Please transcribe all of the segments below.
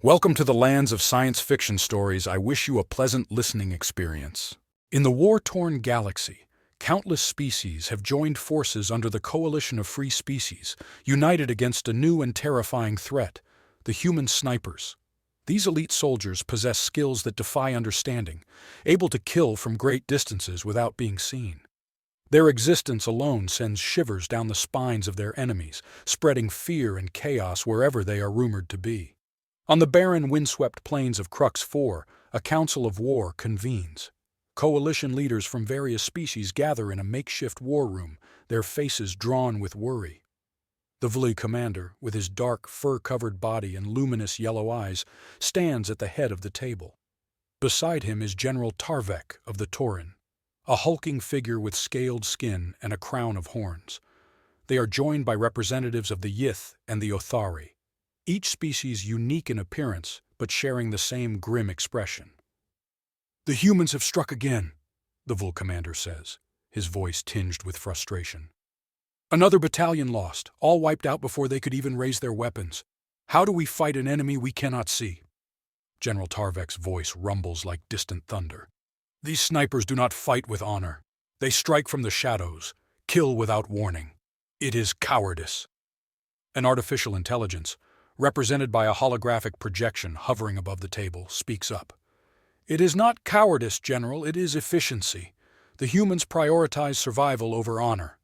Welcome to the lands of science fiction stories. I wish you a pleasant listening experience. In the war-torn galaxy, countless species have joined forces under the coalition of free species, united against a new and terrifying threat, the human snipers. These elite soldiers possess skills that defy understanding, able to kill from great distances without being seen. Their existence alone sends shivers down the spines of their enemies, spreading fear and chaos wherever they are rumored to be. On the barren, windswept plains of Crux 4, a council of war convenes. Coalition leaders from various species gather in a makeshift war room, their faces drawn with worry. The Vli commander, with his dark, fur-covered body and luminous yellow eyes, stands at the head of the table. Beside him is General Tarvek of the Tauren, a hulking figure with scaled skin and a crown of horns. They are joined by representatives of the Yith and the Othari, each species unique in appearance, but sharing the same grim expression. "The humans have struck again," the Vul commander says, his voice tinged with frustration. "Another battalion lost, all wiped out before they could even raise their weapons. How do we fight an enemy we cannot see?" General Tarvek's voice rumbles like distant thunder. "These snipers do not fight with honor. They strike from the shadows, kill without warning. It is cowardice." An artificial intelligence, represented by a holographic projection hovering above the table, speaks up. "It is not cowardice, General, it is efficiency. The humans prioritize survival over honor.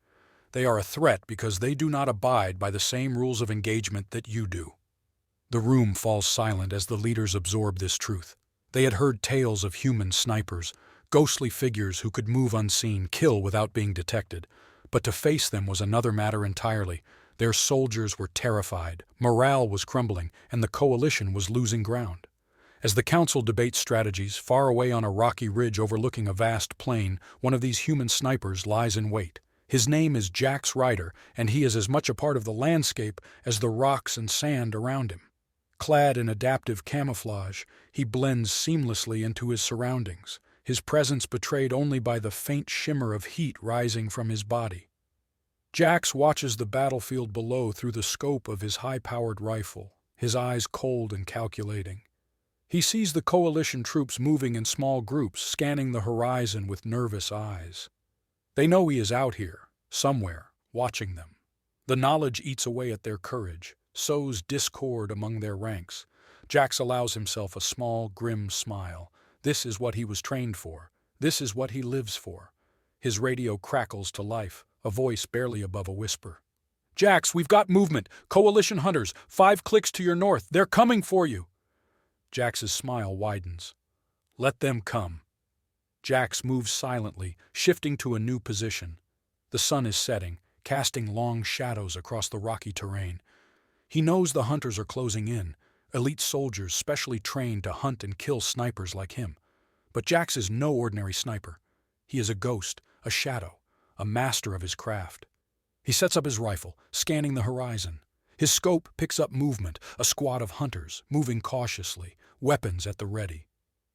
They are a threat because they do not abide by the same rules of engagement that you do." The room falls silent as the leaders absorb this truth. They had heard tales of human snipers, ghostly figures who could move unseen, kill without being detected. But to face them was another matter entirely. Their soldiers were terrified, morale was crumbling, and the coalition was losing ground. As the council debates strategies, far away on a rocky ridge overlooking a vast plain, one of these human snipers lies in wait. His name is Jax Ryder, and he is as much a part of the landscape as the rocks and sand around him. Clad in adaptive camouflage, he blends seamlessly into his surroundings, his presence betrayed only by the faint shimmer of heat rising from his body. Jax watches the battlefield below through the scope of his high-powered rifle, his eyes cold and calculating. He sees the coalition troops moving in small groups, scanning the horizon with nervous eyes. They know he is out here, somewhere, watching them. The knowledge eats away at their courage, sows discord among their ranks. Jax allows himself a small, grim smile. This is what he was trained for. This is what he lives for. His radio crackles to life, a voice barely above a whisper. "Jax, we've got movement. Coalition hunters, 5 clicks to your north. They're coming for you." Jax's smile widens. "Let them come." Jax moves silently, shifting to a new position. The sun is setting, casting long shadows across the rocky terrain. He knows the hunters are closing in, elite soldiers specially trained to hunt and kill snipers like him. But Jax is no ordinary sniper. He is a ghost, a shadow, a master of his craft. He sets up his rifle, scanning the horizon. His scope picks up movement, a squad of hunters, moving cautiously, weapons at the ready.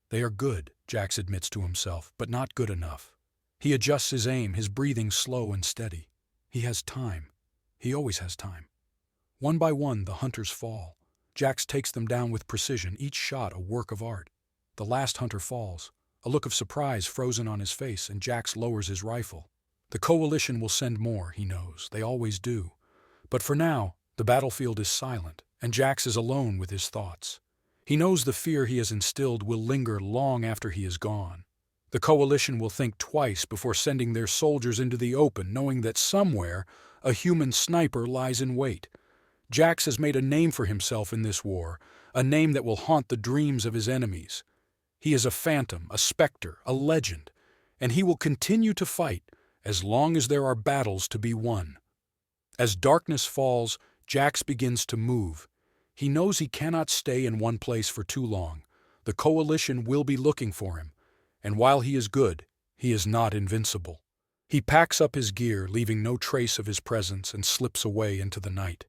They are good, Jax admits to himself, but not good enough. He adjusts his aim, his breathing slow and steady. He has time. He always has time. One by one, the hunters fall. Jax takes them down with precision, each shot a work of art. The last hunter falls, a look of surprise frozen on his face, and Jax lowers his rifle. The coalition will send more, he knows. They always do. But for now, the battlefield is silent, and Jax is alone with his thoughts. He knows the fear he has instilled will linger long after he is gone. The coalition will think twice before sending their soldiers into the open, knowing that somewhere a human sniper lies in wait. Jax has made a name for himself in this war, a name that will haunt the dreams of his enemies. He is a phantom, a specter, a legend, and he will continue to fight as long as there are battles to be won. As darkness falls, Jax begins to move. He knows he cannot stay in one place for too long. The coalition will be looking for him, and while he is good, he is not invincible. He packs up his gear, leaving no trace of his presence, and slips away into the night.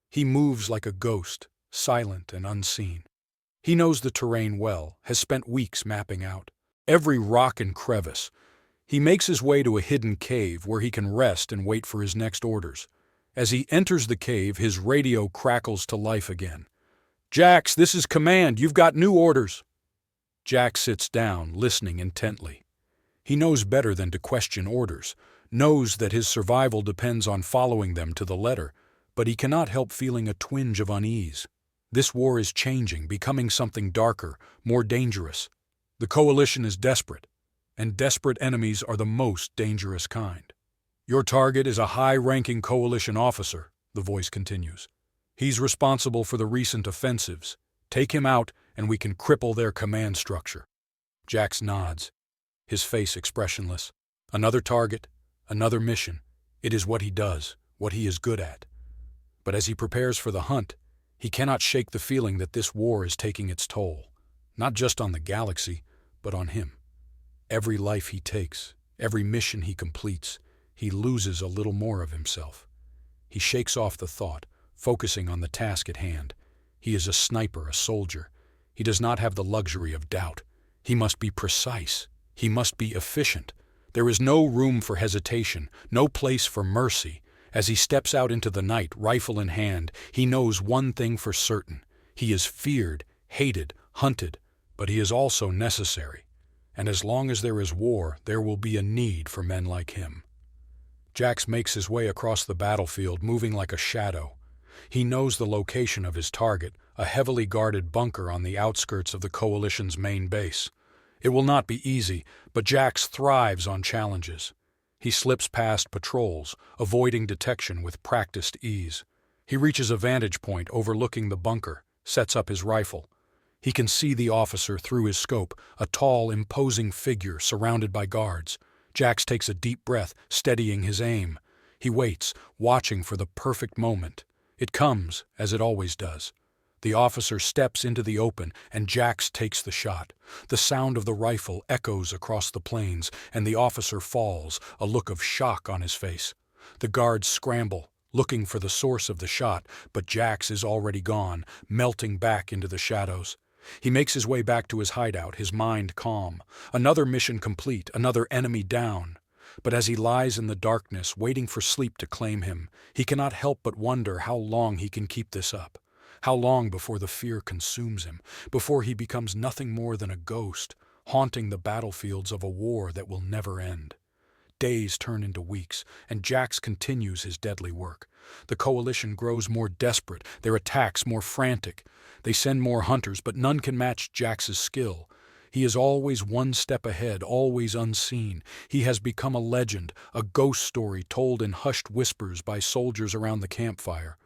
He moves like a ghost, silent and unseen. He knows the terrain well, has spent weeks mapping out every rock and crevice. He makes his way to a hidden cave where he can rest and wait for his next orders. As he enters the cave, his radio crackles to life again. "Jax, this is command. You've got new orders." Jax sits down, listening intently. He knows better than to question orders, knows that his survival depends on following them to the letter, but he cannot help feeling a twinge of unease. This war is changing, becoming something darker, more dangerous. The coalition is desperate, and desperate enemies are the most dangerous kind. "Your target is a high-ranking coalition officer," the voice continues. "He's responsible for the recent offensives. Take him out, and we can cripple their command structure." Jax nods, his face expressionless. Another target, another mission. It is what he does, what he is good at. But as he prepares for the hunt, he cannot shake the feeling that this war is taking its toll, not just on the galaxy, but on him. Every life he takes, every mission he completes, he loses a little more of himself. He shakes off the thought, focusing on the task at hand. He is a sniper, a soldier. He does not have the luxury of doubt. He must be precise. He must be efficient. There is no room for hesitation, no place for mercy. As he steps out into the night, rifle in hand, he knows one thing for certain. He is feared, hated, hunted, but he is also necessary. And as long as there is war, there will be a need for men like him. Jax makes his way across the battlefield, moving like a shadow. He knows the location of his target, a heavily guarded bunker on the outskirts of the coalition's main base. It will not be easy, but Jax thrives on challenges. He slips past patrols, avoiding detection with practiced ease. He reaches a vantage point overlooking the bunker, sets up his rifle. He can see the officer through his scope, a tall, imposing figure surrounded by guards. Jax takes a deep breath, steadying his aim. He waits, watching for the perfect moment. It comes, as it always does. The officer steps into the open, and Jax takes the shot. The sound of the rifle echoes across the plains, and the officer falls, a look of shock on his face. The guards scramble, looking for the source of the shot, but Jax is already gone, melting back into the shadows. He makes his way back to his hideout, his mind calm. Another mission complete, another enemy down. But as he lies in the darkness, waiting for sleep to claim him, he cannot help but wonder how long he can keep this up. How long before the fear consumes him, before he becomes nothing more than a ghost, haunting the battlefields of a war that will never end. Days turn into weeks, and Jax continues his deadly work. The coalition grows more desperate, their attacks more frantic. They send more hunters, but none can match Jax's skill. He is always one step ahead, always unseen. He has become a legend, a ghost story told in hushed whispers by soldiers around the campfire.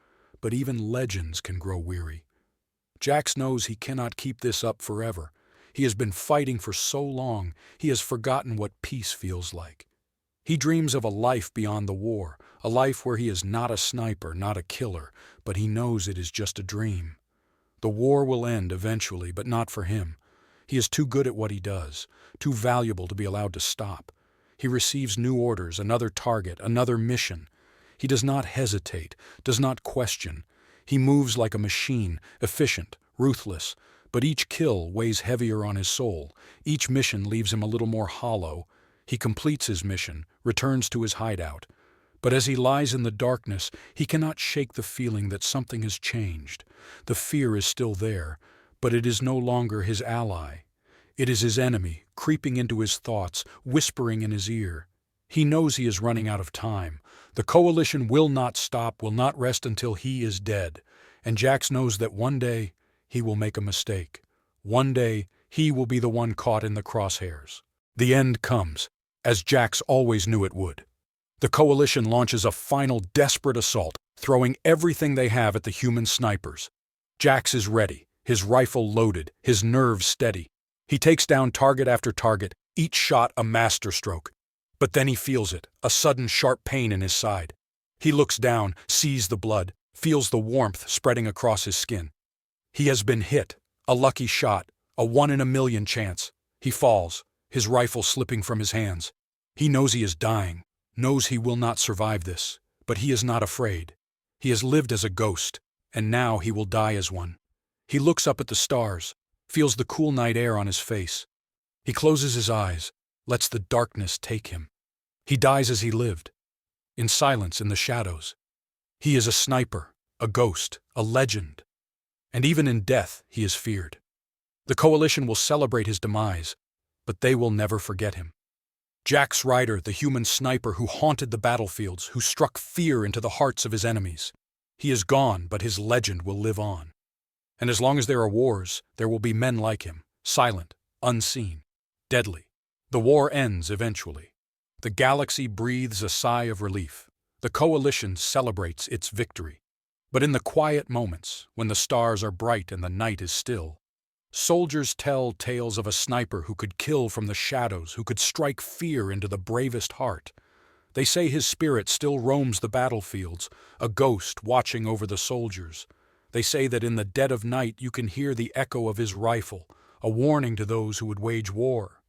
But even legends can grow weary. Jax knows he cannot keep this up forever. He has been fighting for so long, he has forgotten what peace feels like. He dreams of a life beyond the war, a life where he is not a sniper, not a killer, but he knows it is just a dream. The war will end eventually, but not for him. He is too good at what he does, too valuable to be allowed to stop. He receives new orders, another target, another mission. He does not hesitate, does not question. He moves like a machine, efficient, ruthless, but each kill weighs heavier on his soul. Each mission leaves him a little more hollow. He completes his mission, returns to his hideout. But as he lies in the darkness, he cannot shake the feeling that something has changed. The fear is still there, but it is no longer his ally. It is his enemy, creeping into his thoughts, whispering in his ear. He knows he is running out of time. The coalition will not stop, will not rest until he is dead. And Jax knows that one day he will make a mistake. One day he will be the one caught in the crosshairs. The end comes, as Jax always knew it would. The coalition launches a final desperate assault, throwing everything they have at the human snipers. Jax is ready, his rifle loaded, his nerves steady. He takes down target after target, each shot a masterstroke. But then he feels it, a sudden sharp pain in his side. He looks down, sees the blood, feels the warmth spreading across his skin. He has been hit, a lucky shot, a 1 in a million chance. He falls, his rifle slipping from his hands. He knows he is dying, knows he will not survive this, but he is not afraid. He has lived as a ghost, and now he will die as one. He looks up at the stars, feels the cool night air on his face. He closes his eyes, lets the darkness take him. He dies as he lived, in silence in the shadows. He is a sniper, a ghost, a legend. And even in death, he is feared. The Coalition will celebrate his demise, but they will never forget him. Jax Ryder, the human sniper who haunted the battlefields, who struck fear into the hearts of his enemies. He is gone, but his legend will live on. And as long as there are wars, there will be men like him, silent, unseen, deadly. The war ends eventually. The galaxy breathes a sigh of relief. The Coalition celebrates its victory. But in the quiet moments, when the stars are bright and the night is still, soldiers tell tales of a sniper who could kill from the shadows, who could strike fear into the bravest heart. They say his spirit still roams the battlefields, a ghost watching over the soldiers. They say that in the dead of night you can hear the echo of his rifle, a warning to those who would wage war.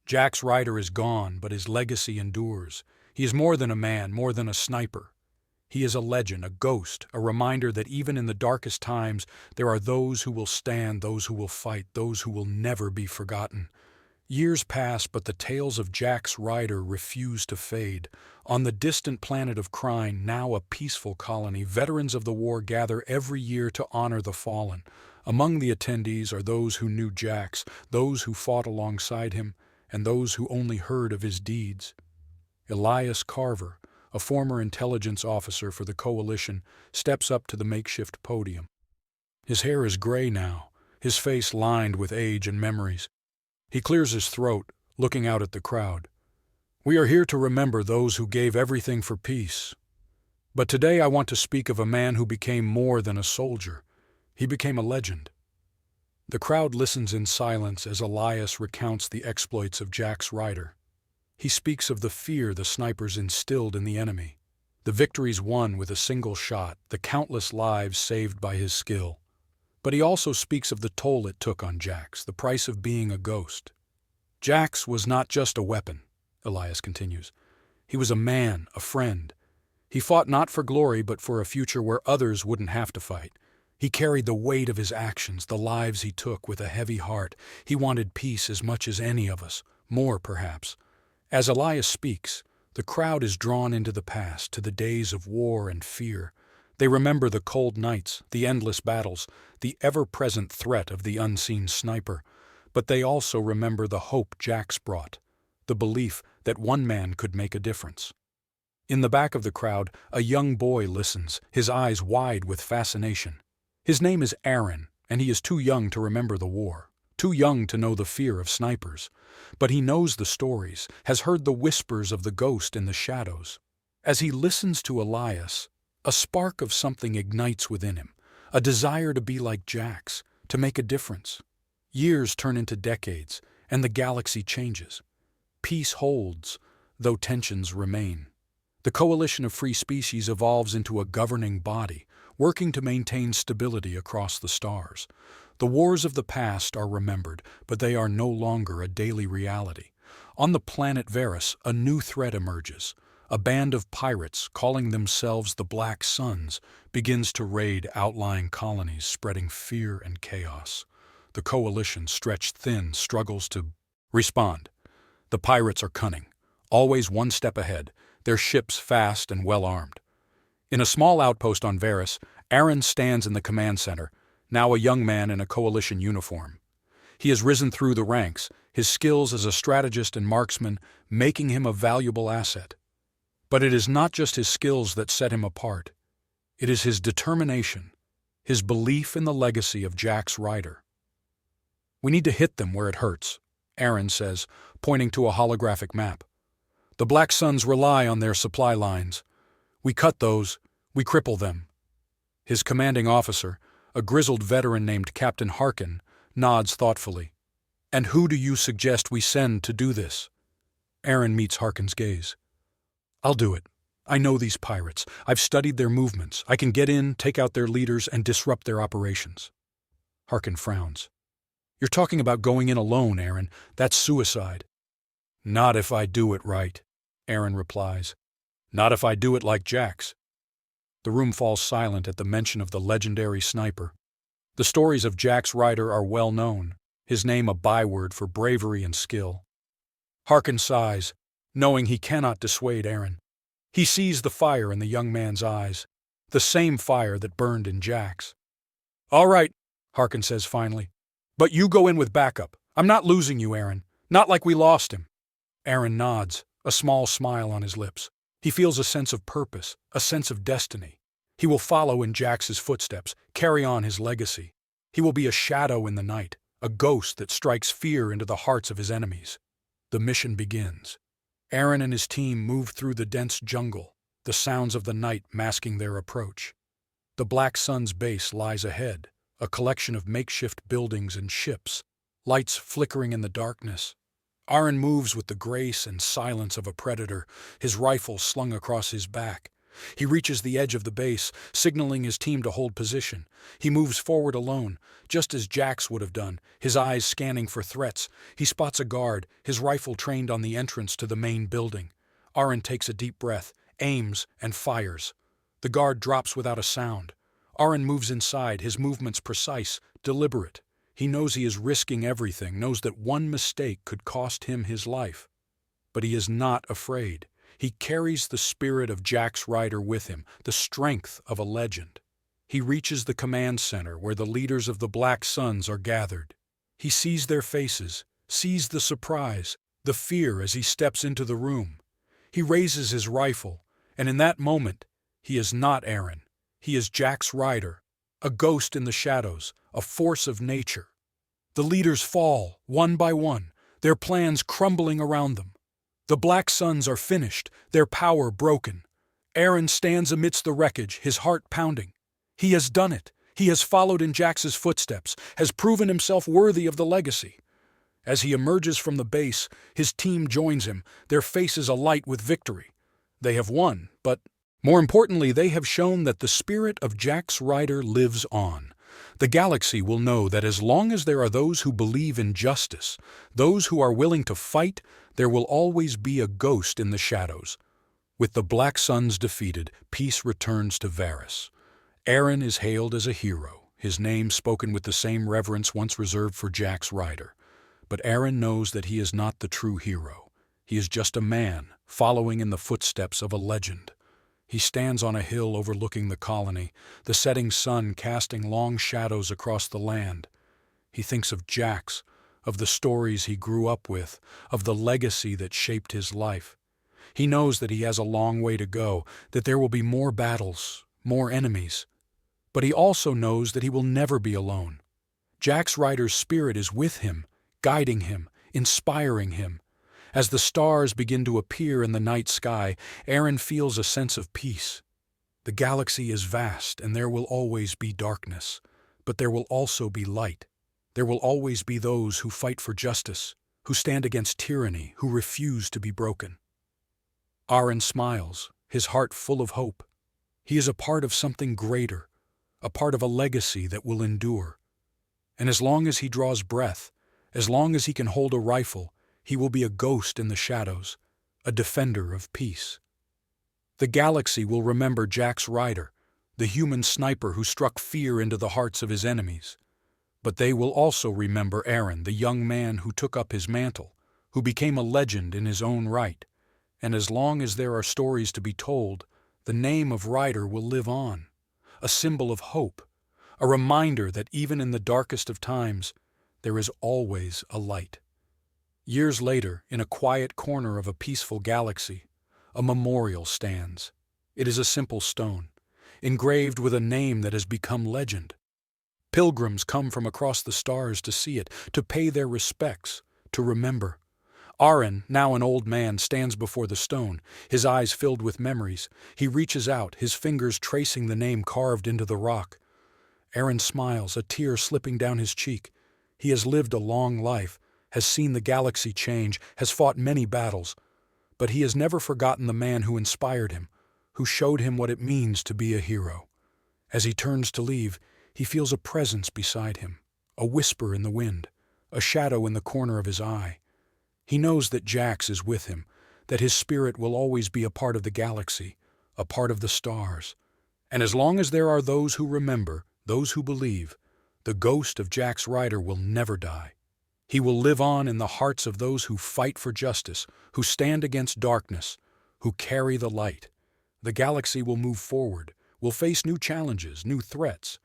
Jax Ryder is gone, but his legacy endures. He is more than a man, more than a sniper. He is a legend, a ghost, a reminder that even in the darkest times, there are those who will stand, those who will fight, those who will never be forgotten. Years pass, but the tales of Jax Ryder refuse to fade. On the distant planet of Kryne, now a peaceful colony, veterans of the war gather every year to honor the fallen. Among the attendees are those who knew Jax, those who fought alongside him, and those who only heard of his deeds. Elias Carver, a former intelligence officer for the Coalition, steps up to the makeshift podium. His hair is gray now, his face lined with age and memories. He clears his throat, looking out at the crowd. We are here to remember those who gave everything for peace. But today I want to speak of a man who became more than a soldier. He became a legend. The crowd listens in silence as Elias recounts the exploits of Jax Ryder. He speaks of the fear the snipers instilled in the enemy, the victories won with a single shot, the countless lives saved by his skill. But he also speaks of the toll it took on Jax, the price of being a ghost. Jax was not just a weapon, Elias continues. He was a man, a friend. He fought not for glory but for a future where others wouldn't have to fight. He carried the weight of his actions, the lives he took, with a heavy heart. He wanted peace as much as any of us, more perhaps. As Elias speaks, the crowd is drawn into the past, to the days of war and fear. They remember the cold nights, the endless battles, the ever-present threat of the unseen sniper. But they also remember the hope Jax brought, the belief that one man could make a difference. In the back of the crowd, a young boy listens, his eyes wide with fascination. His name is Aaron, and he is too young to remember the war, too young to know the fear of snipers. But he knows the stories, has heard the whispers of the ghost in the shadows. As he listens to Elias, a spark of something ignites within him, a desire to be like Jax, to make a difference. Years turn into decades, and the galaxy changes. Peace holds, though tensions remain. The Coalition of Free Species evolves into a governing body, working to maintain stability across the stars. The wars of the past are remembered, but they are no longer a daily reality. On the planet Varys, a new threat emerges. A band of pirates, calling themselves the Black Suns, begins to raid outlying colonies, spreading fear and chaos. The Coalition, stretched thin, struggles to respond. The pirates are cunning, always one step ahead, their ships fast and well-armed. In a small outpost on Varys, Aaron stands in the command center, now a young man in a Coalition uniform. He has risen through the ranks, his skills as a strategist and marksman making him a valuable asset. But it is not just his skills that set him apart. It is his determination, his belief in the legacy of Jax Ryder. We need to hit them where it hurts, Aaron says, pointing to a holographic map. The Black Suns rely on their supply lines. We cut those, we cripple them. His commanding officer, a grizzled veteran named Captain Harkin, nods thoughtfully. And who do you suggest we send to do this? Aaron meets Harkin's gaze. I'll do it. I know these pirates. I've studied their movements. I can get in, take out their leaders, and disrupt their operations. Harkin frowns. You're talking about going in alone, Aaron. That's suicide. Not if I do it right, Aaron replies. Not if I do it like Jax. The room falls silent at the mention of the legendary sniper. The stories of Jax Ryder are well known, his name a byword for bravery and skill. Harkin sighs, knowing he cannot dissuade Aaron. He sees the fire in the young man's eyes, the same fire that burned in Jax. All right, Harkin says finally. "But you go in with backup. I'm not losing you, Aaron. Not like we lost him." Aaron nods, a small smile on his lips. He feels a sense of purpose, a sense of destiny. He will follow in Jax's footsteps, carry on his legacy. He will be a shadow in the night, a ghost that strikes fear into the hearts of his enemies. The mission begins. Aaron and his team move through the dense jungle, the sounds of the night masking their approach. The Black Sun's base lies ahead, a collection of makeshift buildings and ships, lights flickering in the darkness. Aaron moves with the grace and silence of a predator, his rifle slung across his back. He reaches the edge of the base, signaling his team to hold position. He moves forward alone, just as Jax would have done, his eyes scanning for threats. He spots a guard, his rifle trained on the entrance to the main building. Aaron takes a deep breath, aims, and fires. The guard drops without a sound. Aaron moves inside, his movements precise, deliberate. He knows he is risking everything, knows that one mistake could cost him his life. But he is not afraid. He carries the spirit of Jax Ryder with him, the strength of a legend. He reaches the command center where the leaders of the Black Suns are gathered. He sees their faces, sees the surprise, the fear as he steps into the room. He raises his rifle, and in that moment, he is not Aaron. He is Jax Ryder, a ghost in the shadows, a force of nature. The leaders fall, one by one, their plans crumbling around them. The Black Suns are finished, their power broken. Aaron stands amidst the wreckage, his heart pounding. He has done it. He has followed in Jax's footsteps, has proven himself worthy of the legacy. As he emerges from the base, his team joins him, their faces alight with victory. They have won, but more importantly, they have shown that the spirit of Jax Ryder lives on. The galaxy will know that as long as there are those who believe in justice, those who are willing to fight, there will always be a ghost in the shadows. With the Black Suns defeated, peace returns to Varys. Aaron is hailed as a hero, his name spoken with the same reverence once reserved for Jax Ryder. But Aaron knows that he is not the true hero. He is just a man, following in the footsteps of a legend. He stands on a hill overlooking the colony, the setting sun casting long shadows across the land. He thinks of Jax, of the stories he grew up with, of the legacy that shaped his life. He knows that he has a long way to go, that there will be more battles, more enemies. But he also knows that he will never be alone. Jax Ryder's spirit is with him, guiding him, inspiring him. As the stars begin to appear in the night sky, Aaron feels a sense of peace. The galaxy is vast, and there will always be darkness. But there will also be light. There will always be those who fight for justice, who stand against tyranny, who refuse to be broken. Aaron smiles, his heart full of hope. He is a part of something greater, a part of a legacy that will endure. And as long as he draws breath, as long as he can hold a rifle, he will be a ghost in the shadows, a defender of peace. The galaxy will remember Jax Ryder, the human sniper who struck fear into the hearts of his enemies. But they will also remember Aaron, the young man who took up his mantle, who became a legend in his own right. And as long as there are stories to be told, the name of Ryder will live on, a symbol of hope, a reminder that even in the darkest of times, there is always a light. Years later, in a quiet corner of a peaceful galaxy, a memorial stands. It is a simple stone, engraved with a name that has become legend. Pilgrims come from across the stars to see it, to pay their respects, to remember. Aaron, now an old man, stands before the stone, his eyes filled with memories. He reaches out, his fingers tracing the name carved into the rock. Aaron smiles, a tear slipping down his cheek. He has lived a long life, has seen the galaxy change, has fought many battles. But he has never forgotten the man who inspired him, who showed him what it means to be a hero. As he turns to leave, he feels a presence beside him, a whisper in the wind, a shadow in the corner of his eye. He knows that Jax is with him, that his spirit will always be a part of the galaxy, a part of the stars. And as long as there are those who remember, those who believe, the ghost of Jax Ryder will never die. He will live on in the hearts of those who fight for justice, who stand against darkness, who carry the light. The galaxy will move forward, will face new challenges, new threats.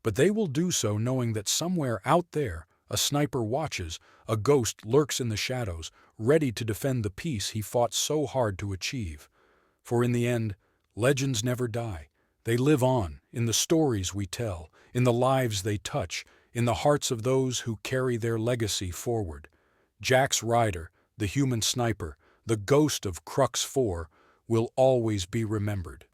But they will do so knowing that somewhere out there, a sniper watches, a ghost lurks in the shadows, ready to defend the peace he fought so hard to achieve. For in the end, legends never die. They live on, in the stories we tell, in the lives they touch, in the hearts of those who carry their legacy forward. Jack's Rider, the human sniper, the ghost of Crux 4, will always be remembered.